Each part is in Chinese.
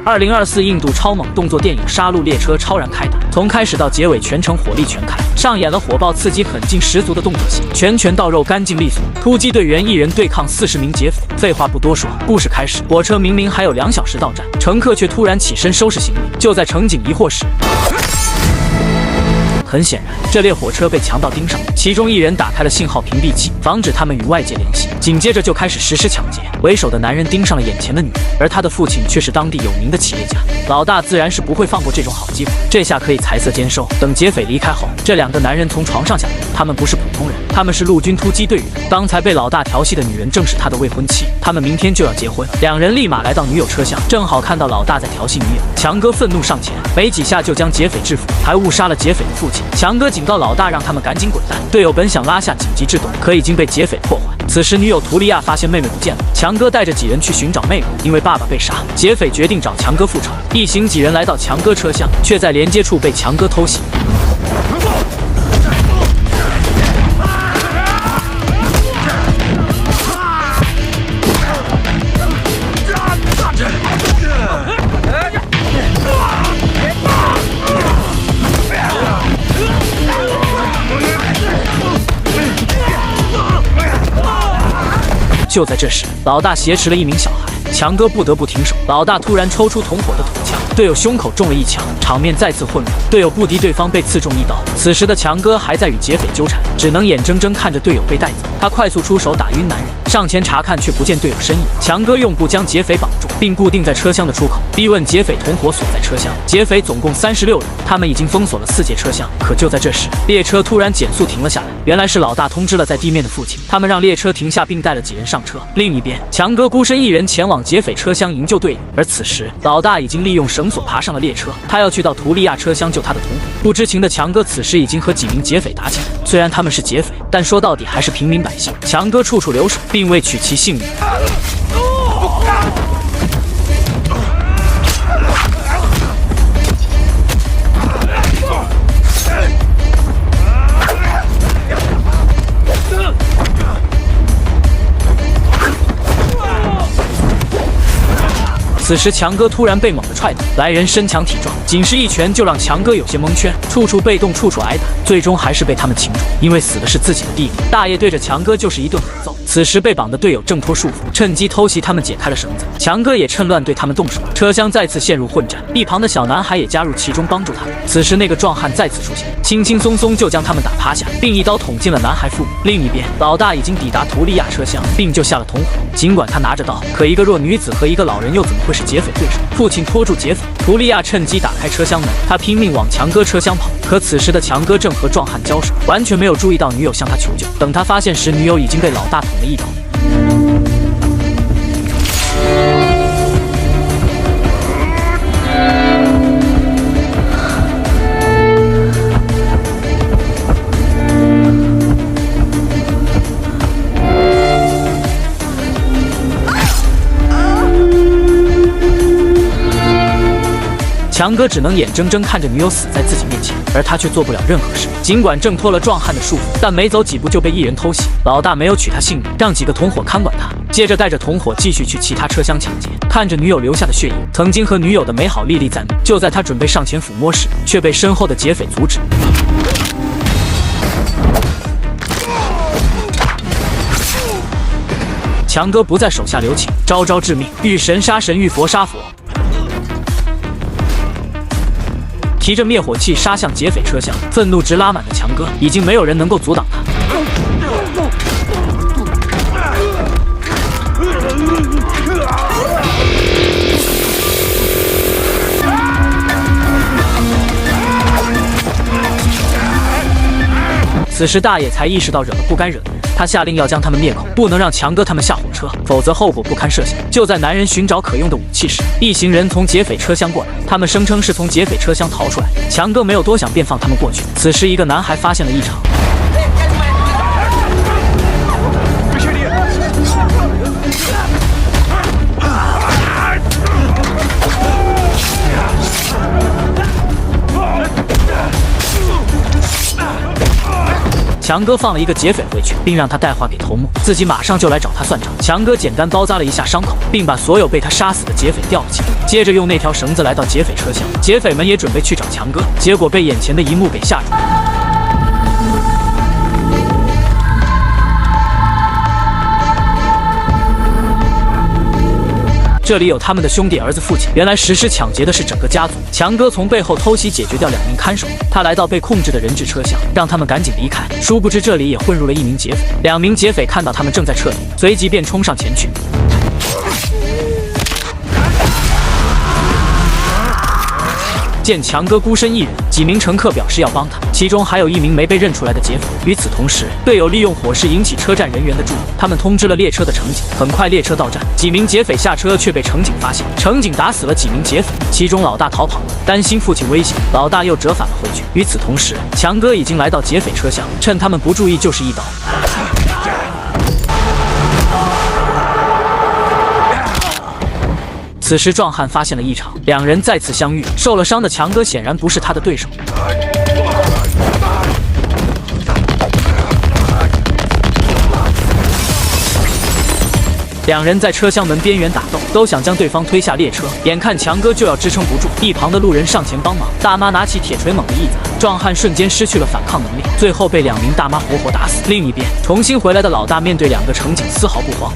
2024印度超猛动作电影《杀戮列车》超燃开打，从开始到结尾全程火力全开，上演了火爆刺激、狠劲十足的动作戏，拳拳到肉，干净利索。突击队员一人对抗40名劫匪。废话不多说，故事开始，火车明明还有2小时到站，乘客却突然起身收拾行李。就在乘警疑惑时，很显然，这列火车被强盗盯上，其中一人打开了信号屏蔽器，防止他们与外界联系。紧接着就开始实施抢劫。为首的男人盯上了眼前的女人，而他的父亲却是当地有名的企业家。老大自然是不会放过这种好机会，这下可以财色兼收。等劫匪离开后，这2个男人从床上下来，他们不是普通人，他们是陆军突击队员。刚才被老大调戏的女人正是他的未婚妻，他们明天就要结婚。2人立马来到女友车厢，正好看到老大在调戏女友。强哥愤怒上前，没几下就将劫匪制服，还误杀了劫匪的父亲。强哥警告老大让他们赶紧滚蛋。队友本想拉下紧急制动，可已经被劫匪破坏。此时女友图利亚发现妹妹不见了，强哥带着几人去寻找妹妹，因为爸爸被杀，劫匪决定找强哥复仇。一行几人来到强哥车厢，却在连接处被强哥偷袭。就在这时，老大挟持了1名小孩，强哥不得不停手。老大突然抽出同伙的土枪，队友胸口中了1枪，场面再次混乱。队友不敌对方，被刺中1刀。此时的强哥还在与劫匪纠缠，只能眼睁睁看着队友被带走。他快速出手打晕男人，上前查看却不见队友身影。强哥用布将劫匪绑住，并固定在车厢的出口，逼问劫匪同伙所在车厢。劫匪总共36人，他们已经封锁了4节车厢。可就在这时，列车突然减速停了下来。原来是老大通知了在地面的父亲，他们让列车停下，并带了几人上车。另一边，强哥孤身1人前往劫匪车厢营救队友。而此时，老大已经利用绳索爬上了列车，他要去到图利亚车厢救他的同伙。不知情的强哥此时已经和几名劫匪打起来，虽然他们是劫匪，但说到底还是平民百姓。强哥处处留手，并未取其性命。此时强哥突然被猛地踹倒，来人身强体壮，仅是一拳就让强哥有些蒙圈，处处被动，处处挨打，最终还是被他们擒住。因为死的是自己的弟弟，大爷对着强哥就是一顿狠揍。此时被绑的队友挣脱束缚，趁机偷袭他们，解开了绳子。强哥也趁乱对他们动手，车厢再次陷入混战。一旁的小男孩也加入其中帮助他们。此时那个壮汉再次出现，轻轻松松就将他们打趴下，并一刀捅进了男孩腹部。另一边，老大已经抵达图利亚车厢，并救下了同伙。尽管他拿着刀，可一个弱女子和一个老人又怎么会是劫匪对手？父亲拖住劫匪，图利亚趁机打开车厢门，他拼命往强哥车厢跑。可此时的强哥正和壮汉交手，完全没有注意到女友向他求救。等他发现时，女友已经被老大捅了1刀。强哥只能眼睁睁看着女友死在自己面前，而他却做不了任何事。尽管挣脱了壮汉的束缚，但没走几步就被1人偷袭。老大没有取他性命，让几个同伙看管他，接着带着同伙继续去其他车厢抢劫。看着女友留下的血印，曾经和女友的美好历历在目。就在他准备上前抚摸时，却被身后的劫匪阻止。强哥不再手下留情，招招致命，遇神杀神，遇佛杀佛。提着灭火器杀向劫匪车厢，愤怒值拉满的强哥，已经没有人能够阻挡他。此时大爷才意识到惹了不该惹的人，他下令要将他们灭口，不能让强哥他们下火车，否则后果不堪设想。就在男人寻找可用的武器时，一行人从劫匪车厢过来，他们声称是从劫匪车厢逃出来。强哥没有多想，便放他们过去。此时一个男孩发现了异常，强哥放了一个劫匪回去，并让他带话给头目，自己马上就来找他算账。强哥简单包扎了一下伤口，并把所有被他杀死的劫匪吊了起来，接着用那条绳子来到劫匪车厢。劫匪们也准备去找强哥，结果被眼前的一幕给吓住。这里有他们的兄弟、儿子、父亲。原来实施抢劫的是整个家族。强哥从背后偷袭解决掉2名看守，他来到被控制的人质车厢，让他们赶紧离开。殊不知这里也混入了1名劫匪。2名劫匪看到他们正在撤离，随即便冲上前去。见强哥孤身一人，几名乘客表示要帮他，其中还有1名没被认出来的劫匪。与此同时，队友利用火势引起车站人员的注意，他们通知了列车的乘警。很快，列车到站，几名劫匪下车却被乘警发现，乘警打死了几名劫匪，其中老大逃跑了。担心父亲危险，老大又折返了回去。与此同时，强哥已经来到劫匪车厢，趁他们不注意就是一刀。此时壮汉发现了异常，2人再次相遇。受了伤的强哥显然不是他的对手。2人在车厢门边缘打斗，都想将对方推下列车。眼看强哥就要支撑不住，一旁的路人上前帮忙。大妈拿起铁锤猛地一砸，壮汉瞬间失去了反抗能力，最后被2名大妈活活打死。另一边，重新回来的老大面对2个乘警丝毫不慌。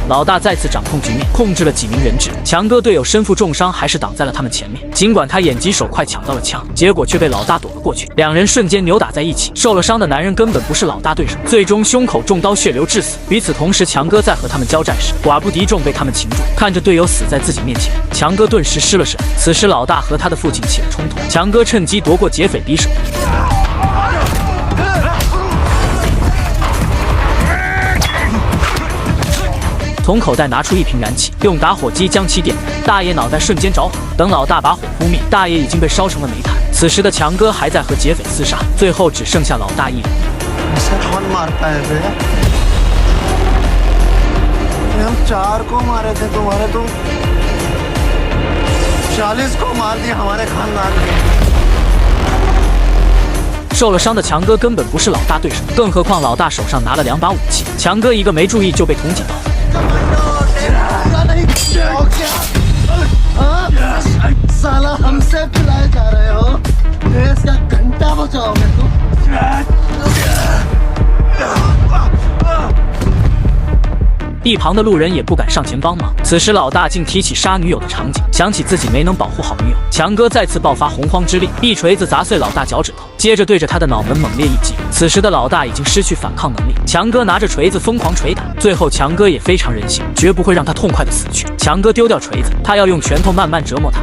老大再次掌控局面，控制了几名人质。强哥队友身负重伤，还是挡在了他们前面。尽管他眼疾手快抢到了枪，结果却被老大躲了过去。2人瞬间扭打在一起。受了伤的男人根本不是老大对手，最终胸口中刀，血流致死。与此同时，强哥在和他们交战时，寡不敌众，被他们擒住。看着队友死在自己面前，强哥顿时失了神。此时，老大和他的父亲起了冲突，强哥趁机夺过劫匪匕首。从口袋拿出一瓶燃气，用打火机将其点燃。大爷脑袋瞬间着火，等老大把火扑灭，大爷已经被烧成了煤炭。此时的强哥还在和劫匪厮杀，最后只剩下老大一人。受了伤的强哥根本不是老大对手，更何况老大手上拿了2把武器，强哥一个没注意就被捅几刀。一旁的路人也不敢上前帮忙。此时老大竟提起杀女友的场景，想起自己没能保护好女友，强哥再次爆发洪荒之力，一锤子砸碎老大脚趾头，接着对着他的脑门猛烈一击。此时的老大已经失去反抗能力，强哥拿着锤子疯狂捶打，最后强哥也非常人性，绝不会让他痛快的死去。强哥丢掉锤子，他要用拳头慢慢折磨他。